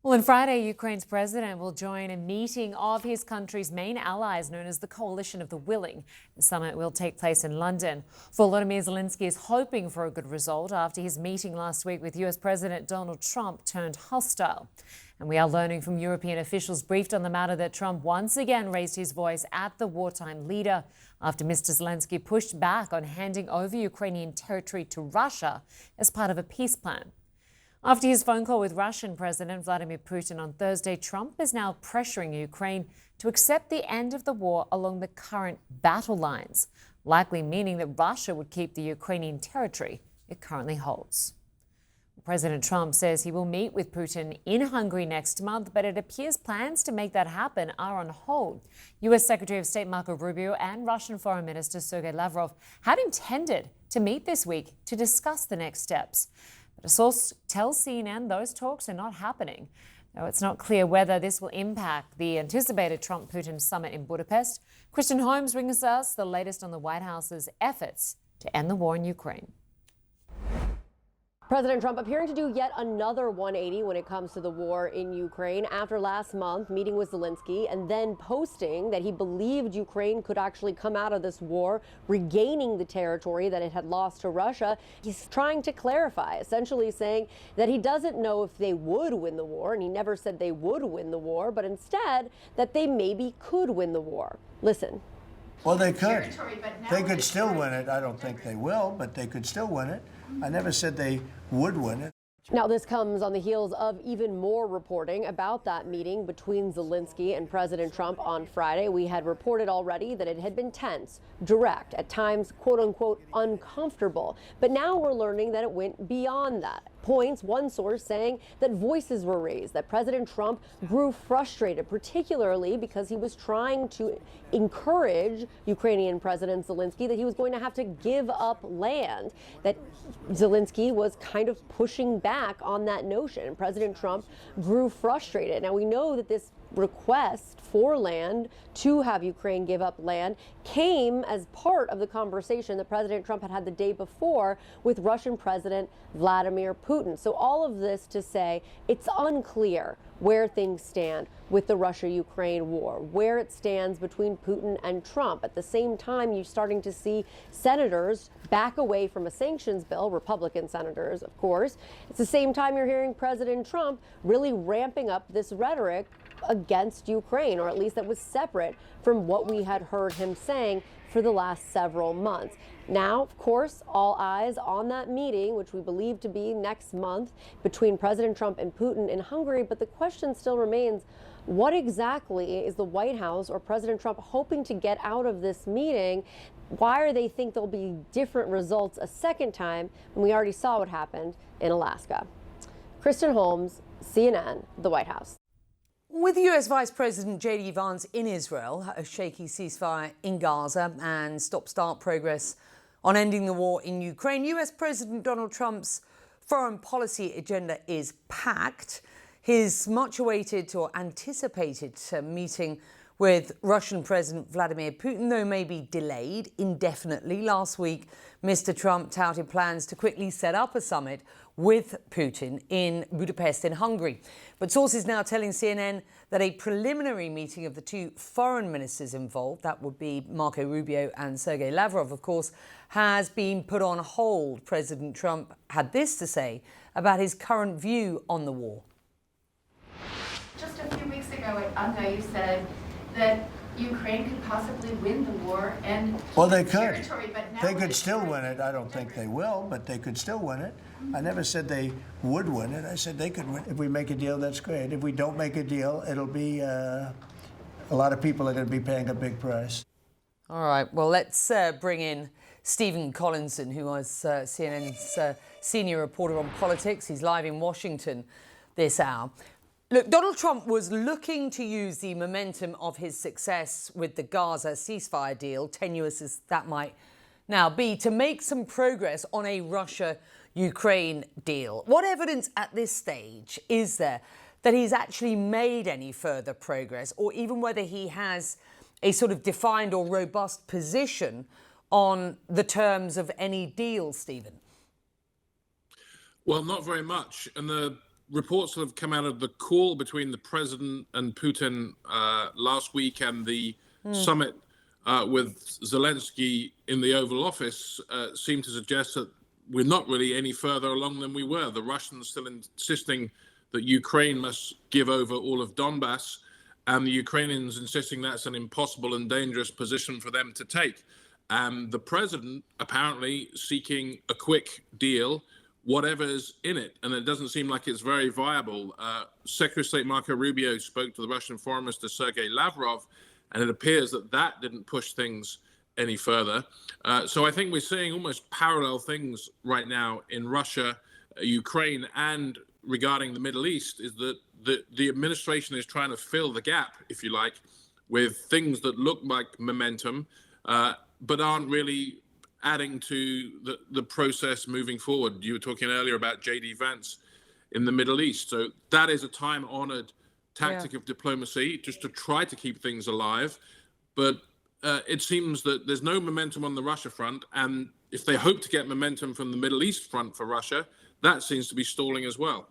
Well, on Friday, Ukraine's president will join a meeting of his country's main allies known as the Coalition of the Willing. The summit will take place in London. Volodymyr Zelensky is hoping for a good result after his meeting last week with US President Donald Trump turned hostile. And we are learning from European officials briefed on the matter that Trump once again raised his voice at the wartime leader after Mr. Zelensky pushed back on handing over Ukrainian territory to Russia as part of a peace plan. After his phone call with Russian President Vladimir Putin on Thursday, Trump is now pressuring Ukraine to accept the end of the war along the current battle lines, likely meaning that Russia would keep the Ukrainian territory it currently holds. President Trump says he will meet with Putin in Hungary next month, but it appears plans to make that happen are on hold. U.S. Secretary of State Marco Rubio and Russian Foreign Minister Sergei Lavrov had intended to meet this week to discuss the next steps. But a source tells CNN those talks are not happening, though it's not clear whether this will impact the anticipated Trump-Putin summit in Budapest. Kristen Holmes brings us the latest on the White House's efforts to end the war in Ukraine. President Trump appearing to do yet another 180 when it comes to the war in Ukraine after last month meeting with Zelensky and then posting that he believed Ukraine could actually come out of this war, regaining the territory that it had lost to Russia. He's trying to clarify, essentially saying that he doesn't know if they would win the war, and he never said they would win the war, but instead that they maybe could win the war. Listen. Well, they could. They could still win it. I don't think they will, but they could still win it. I never said they would win it. Now, this comes on the heels of even more reporting about that meeting between Zelensky and President Trump on Friday. We had reported already that it had been tense, direct, at times, quote unquote, uncomfortable. But now we're learning that it went beyond that. Points, one source saying that voices were raised, that President Trump grew frustrated, particularly because he was trying to encourage Ukrainian President Zelensky that he was going to have to give up land, that Zelensky was kind of pushing back on that notion. And President Trump grew frustrated. Now, we know that this request for land to have Ukraine give up land came as part of the conversation that President Trump had the day before with Russian President Vladimir Putin. So all of this to say it's unclear where things stand with the Russia-Ukraine war, where it stands between Putin and Trump. At the same time, you're starting to see senators back away from a sanctions bill, Republican senators, of course. It's the same time you're hearing President Trump really ramping up this rhetoric against Ukraine, or at least that was separate from what we had heard him saying for the last several months. Now, of course, all eyes on that meeting, which we believe to be next month between President Trump and Putin in Hungary. But the question still remains, what exactly is the White House or President Trump hoping to get out of this meeting? Why do they think there'll be different results a second time when we already saw what happened in Alaska? Kristen Holmes, CNN, the White House. With US Vice President J.D. Vance in Israel, a shaky ceasefire in Gaza and stop-start progress on ending the war in Ukraine, US President Donald Trump's foreign policy agenda is packed. His much-awaited or anticipated meeting with Russian President Vladimir Putin, though, may be delayed indefinitely. Last week, Mr. Trump touted plans to quickly set up a summit with Putin in Budapest in Hungary. But sources now telling CNN that a preliminary meeting of the two foreign ministers involved, that would be Marco Rubio and Sergei Lavrov, of course, has been put on hold. President Trump had this to say about his current view on the war. Just a few weeks ago at UNGA, you said that Ukraine could possibly win the war and Well, they could. territory, but now They could still win it. I don't think they will, but they could still win it. I never said they would win it. I said they could win. If we make a deal, that's great. If we don't make a deal, it'll be a lot of people are going to be paying a big price. All right, well, let's bring in Stephen Collinson, who was CNN's senior reporter on politics. He's live in Washington this hour. Look, Donald Trump was looking to use the momentum of his success with the Gaza ceasefire deal, tenuous as that might now be, to make some progress on a Russia-Ukraine deal. What evidence at this stage is there that he's actually made any further progress, or even whether he has a sort of defined or robust position on the terms of any deal, Stephen? Well, not very much. And reports that have come out of the call between the president and Putin last week and the summit with Zelensky in the Oval Office seem to suggest that we're not really any further along than we were. The Russians still insisting that Ukraine must give over all of Donbass, and the Ukrainians insisting that's an impossible and dangerous position for them to take. And the president apparently seeking a quick deal, whatever's in it. And it doesn't seem like it's very viable. Secretary of State Marco Rubio spoke to the Russian Foreign Minister Sergei Lavrov, and it appears that that didn't push things any further. So I think we're seeing almost parallel things right now in Russia, Ukraine, and regarding the Middle East, is that the administration is trying to fill the gap, if you like, with things that look like momentum, but aren't really adding to the process moving forward. You were talking earlier about J.D. Vance in the Middle East. So that is a time-honored tactic of diplomacy, just to try to keep things alive. But it seems that there's no momentum on the Russia front. And if they hope to get momentum from the Middle East front for Russia, that seems to be stalling as well.